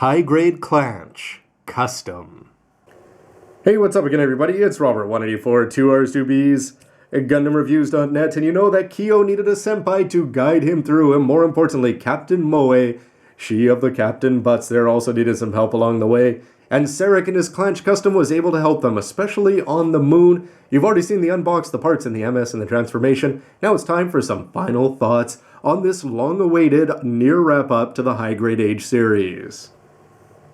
High-grade Clanche Custom. Hey, what's up again, everybody? It's Robert184, 2Rs2Bs, at GundamReviews.net, and you know that Kyo needed a senpai to guide him through, and more importantly, Captain Moe, she of the Captain Butts there, also needed some help along the way, and Seric and his Clanche Custom was able to help them, especially on the moon. You've already seen the unbox, the parts, and the MS and the transformation. Now it's time for some final thoughts on this long-awaited near wrap-up to the High-Grade Age series.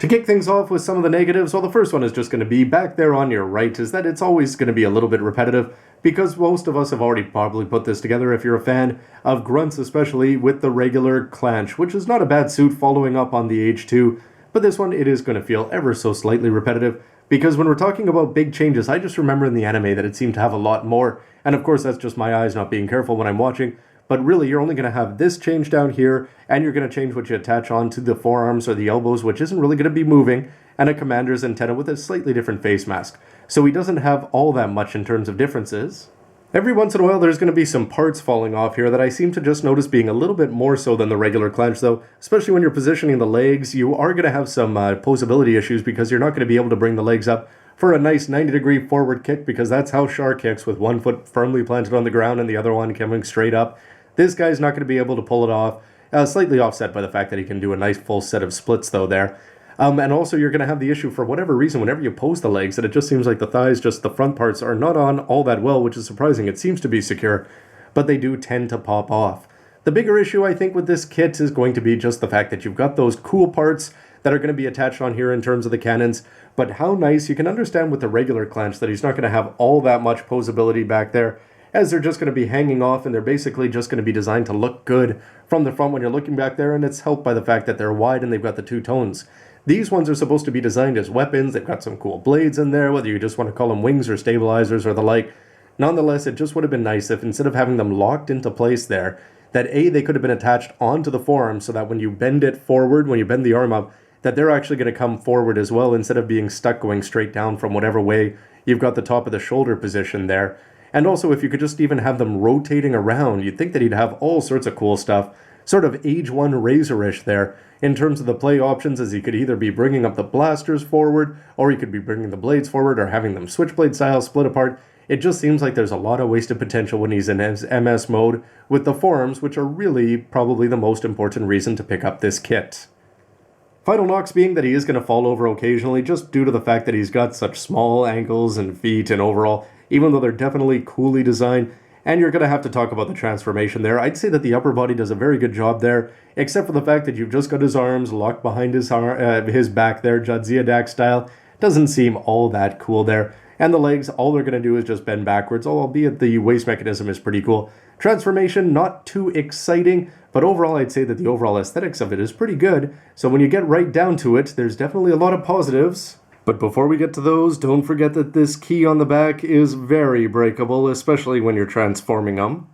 To kick things off with some of the negatives, well, the first one is just going to be back there on your right, is that it's always going to be a little bit repetitive, because most of us have already probably put this together if you're a fan of grunts, especially with the regular Clanche, which is not a bad suit following up on the Age 2, but this one, it is going to feel ever so slightly repetitive, because when we're talking about big changes, I just remember in the anime that it seemed to have a lot more, and of course that's just my eyes not being careful when I'm watching. But really, you're only going to have this change down here, and you're going to change what you attach onto the forearms or the elbows, which isn't really going to be moving, and a commander's antenna with a slightly different face mask. So he doesn't have all that much in terms of differences. Every once in a while, there's going to be some parts falling off here that I seem to just notice being a little bit more so than the regular Clanche, though. Especially when you're positioning the legs, you are going to have some posability issues because you're not going to be able to bring the legs up for a nice 90-degree forward kick, because that's how Char kicks, with one foot firmly planted on the ground and the other one coming straight up. This guy's not going to be able to pull it off, slightly offset by the fact that he can do a nice full set of splits though there. And also you're going to have the issue, for whatever reason, whenever you pose the legs, that it just seems like the thighs, just the front parts, are not on all that well, which is surprising. It seems to be secure, but they do tend to pop off. The bigger issue, I think, with this kit is going to be just the fact that you've got those cool parts that are going to be attached on here in terms of the cannons, but how nice, you can understand with the regular Clanche that he's not going to have all that much posability back there, as they're just going to be hanging off, and they're basically just going to be designed to look good from the front when you're looking back there, and it's helped by the fact that they're wide and they've got the two tones. These ones are supposed to be designed as weapons. They've got some cool blades in there, whether you just want to call them wings or stabilizers or the like. Nonetheless, it just would have been nice if, instead of having them locked into place there, that A, they could have been attached onto the forearm, so that when you bend it forward, when you bend the arm up, that they're actually going to come forward as well, instead of being stuck going straight down from whatever way you've got the top of the shoulder position there. And also, if you could just even have them rotating around, you'd think that he'd have all sorts of cool stuff, sort of Age 1 Razor-ish there, in terms of the play options, as he could either be bringing up the blasters forward, or he could be bringing the blades forward, or having them switchblade style split apart. It just seems like there's a lot of wasted potential when he's in his MS mode, with the forearms, which are really probably the most important reason to pick up this kit. Final knocks being that he is going to fall over occasionally, just due to the fact that he's got such small ankles and feet, and overall, even though they're definitely coolly designed. And you're going to have to talk about the transformation there. I'd say that the upper body does a very good job there, except for the fact that you've just got his arms locked behind his back there, Jadzia Dak style. Doesn't seem all that cool there. And the legs, all they're going to do is just bend backwards, albeit the waist mechanism is pretty cool. Transformation, not too exciting, but overall I'd say that the overall aesthetics of it is pretty good. So when you get right down to it, there's definitely a lot of positives. But before we get to those, don't forget that this key on the back is very breakable, especially when you're transforming them.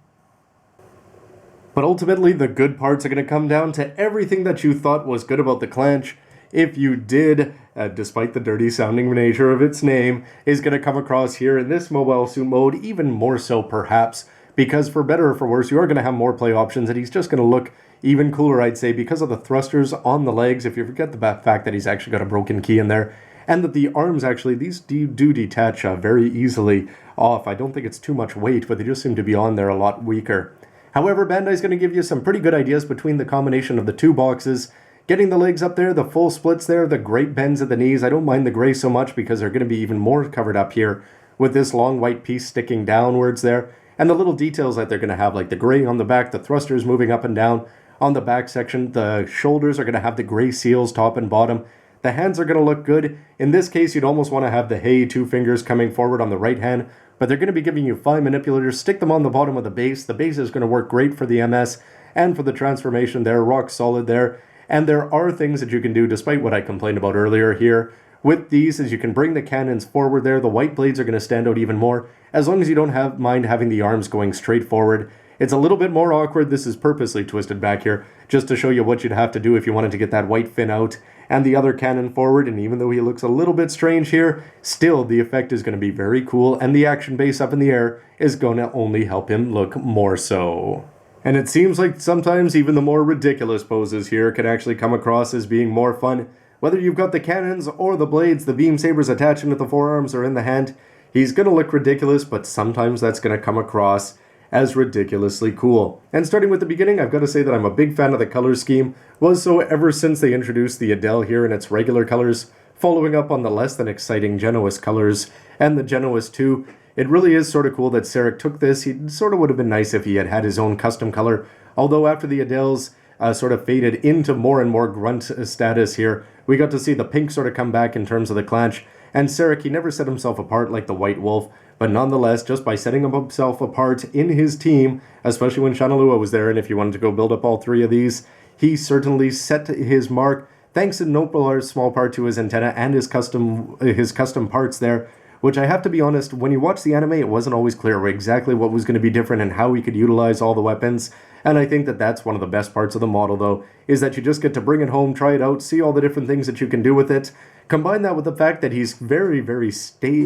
But ultimately, the good parts are going to come down to everything that you thought was good about the Clanche. If you did, despite the dirty sounding nature of its name, is going to come across here in this mobile suit mode, even more so perhaps, because for better or for worse, you are going to have more play options, and he's just going to look even cooler, I'd say, because of the thrusters on the legs, if you forget the fact that he's actually got a broken key in there. And that the arms, actually, these do detach very easily off. I don't think it's too much weight, but they just seem to be on there a lot weaker. However, Bandai's going to give you some pretty good ideas between the combination of the two boxes. Getting the legs up there, the full splits there, the great bends at the knees. I don't mind the gray so much because they're going to be even more covered up here with this long white piece sticking downwards there. And the little details that they're going to have, like the gray on the back, the thrusters moving up and down on the back section. The shoulders are going to have the gray seals top and bottom. The hands are going to look good. In this case, you'd almost want to have the hey two fingers coming forward on the right hand, but they're going to be giving you 5 manipulators. Stick them on the bottom of the base. The base is going to work great for the MS and for the transformation. They're rock solid there. And there are things that you can do, despite what I complained about earlier here. With these, is you can bring the cannons forward there. The white blades are going to stand out even more, as long as you don't mind having the arms going straight forward. It's a little bit more awkward. This is purposely twisted back here, just to show you what you'd have to do if you wanted to get that white fin out and the other cannon forward. And even though he looks a little bit strange here, still the effect is going to be very cool, and the action base up in the air is going to only help him look more so. And it seems like sometimes even the more ridiculous poses here can actually come across as being more fun. whether you've got the cannons or the blades, the beam sabers attached into the forearms or in the hand, he's going to look ridiculous, but sometimes that's going to come across as ridiculously cool. And starting with the beginning, I've got to say that I'm a big fan of the color scheme, was so ever since they introduced the Adele here in its regular colors, following up on the less than exciting Genois colors and the Genois 2. It really is sort of cool that Seric took this. He sort of would have been nice if he had had his own custom color, although after the Adele's sort of faded into more and more grunt status here, we got to see the pink sort of come back in terms of the Clanche. And Seric, he never set himself apart like the White Wolf, but nonetheless, just by setting himself apart in his team, especially when Shanalua was there, and if you wanted to go build up all three of these, he certainly set his mark, thanks in no small part to his antenna and his custom parts there, which I have to be honest, when you watch the anime, it wasn't always clear exactly what was going to be different and how we could utilize all the weapons. And I think that that's one of the best parts of the model, though, is that you just get to bring it home, try it out, see all the different things that you can do with it. Combine that with the fact that he's very, very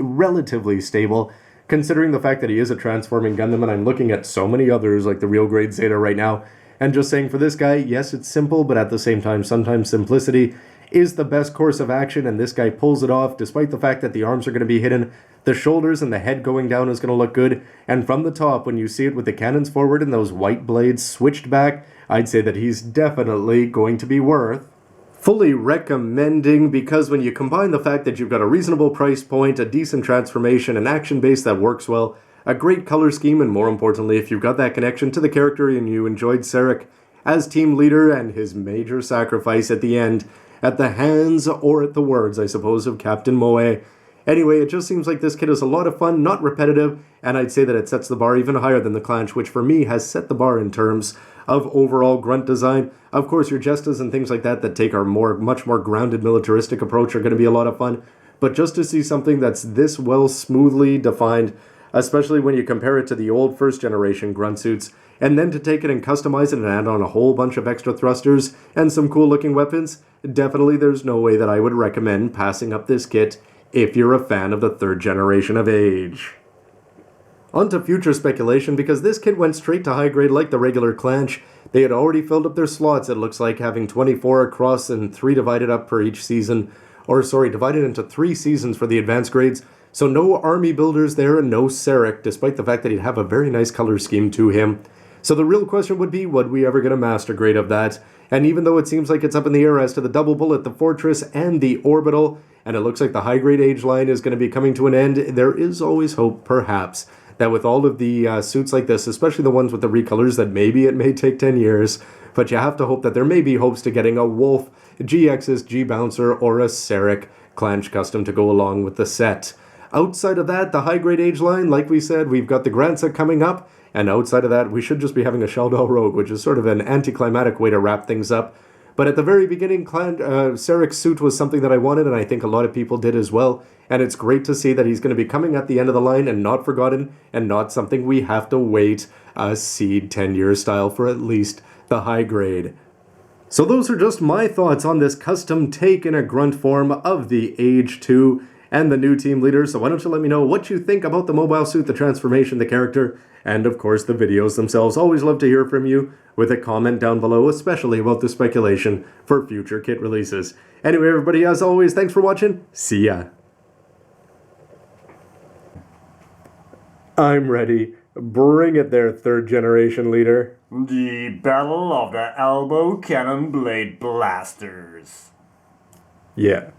relatively stable, considering the fact that he is a transforming Gundam, and I'm looking at so many others, like the Real Grade Zeta right now, and just saying for this guy, yes, it's simple, but at the same time, sometimes simplicity is the best course of action, and this guy pulls it off, despite the fact that the arms are going to be hidden. The shoulders and the head going down is going to look good, and from the top, when you see it with the cannons forward and those white blades switched back, I'd say that he's definitely going to be worth fully recommending, because when you combine the fact that you've got a reasonable price point, a decent transformation, an action base that works well, a great color scheme, and more importantly, if you've got that connection to the character and you enjoyed Seric as team leader and his major sacrifice at the end, at the hands, or at the words, I suppose, of Captain Moe. Anyway, it just seems like this kit is a lot of fun, not repetitive, and I'd say that it sets the bar even higher than the Clanche, which for me has set the bar in terms of overall grunt design. Of course, your Jestas and things like that that take our much more grounded militaristic approach are going to be a lot of fun, but just to see something that's this well smoothly defined, especially when you compare it to the old first generation grunt suits, and then to take it and customize it and add on a whole bunch of extra thrusters and some cool looking weapons, definitely there's no way that I would recommend passing up this kit if you're a fan of the third generation of Age. On to future speculation, because this kit went straight to high grade like the regular Clanche. They had already filled up their slots, it looks like, having 24 across and 3 divided up per each season, divided into 3 seasons for the advanced grades. So no army builders there and no Seric, despite the fact that he'd have a very nice color scheme to him. So the real question would be, would we ever get a master grade of that? And even though it seems like it's up in the air as to the double bullet, the Fortress, and the Orbital, and it looks like the high grade Age line is going to be coming to an end, there is always hope, perhaps, that with all of the suits like this, especially the ones with the recolors, that maybe it may take 10 years, but you have to hope that there may be hopes to getting a Wolf, GX's G-Bouncer, or a Seric Clanche Custom to go along with the set. Outside of that, the high grade Age line, like we said, we've got the Grand Set coming up, and outside of that, we should just be having a Sheldon Rogue, which is sort of an anticlimactic way to wrap things up. But at the very beginning, Seric's suit was something that I wanted, and I think a lot of people did as well. And it's great to see that he's going to be coming at the end of the line and not forgotten, and not something we have to wait a Seed 10-year style for at least the high grade. So those are just my thoughts on this custom take in a grunt form of the Age 2 and the new team leader. So why don't you let me know what you think about the mobile suit, the transformation, the character, and of course the videos themselves. Always love to hear from you with a comment down below, especially about the speculation for future kit releases. Anyway, everybody, as always, thanks for watching. See ya. I'm ready. Bring it there, third generation leader. The Battle of the Elbow Cannon Blade Blasters. Yeah.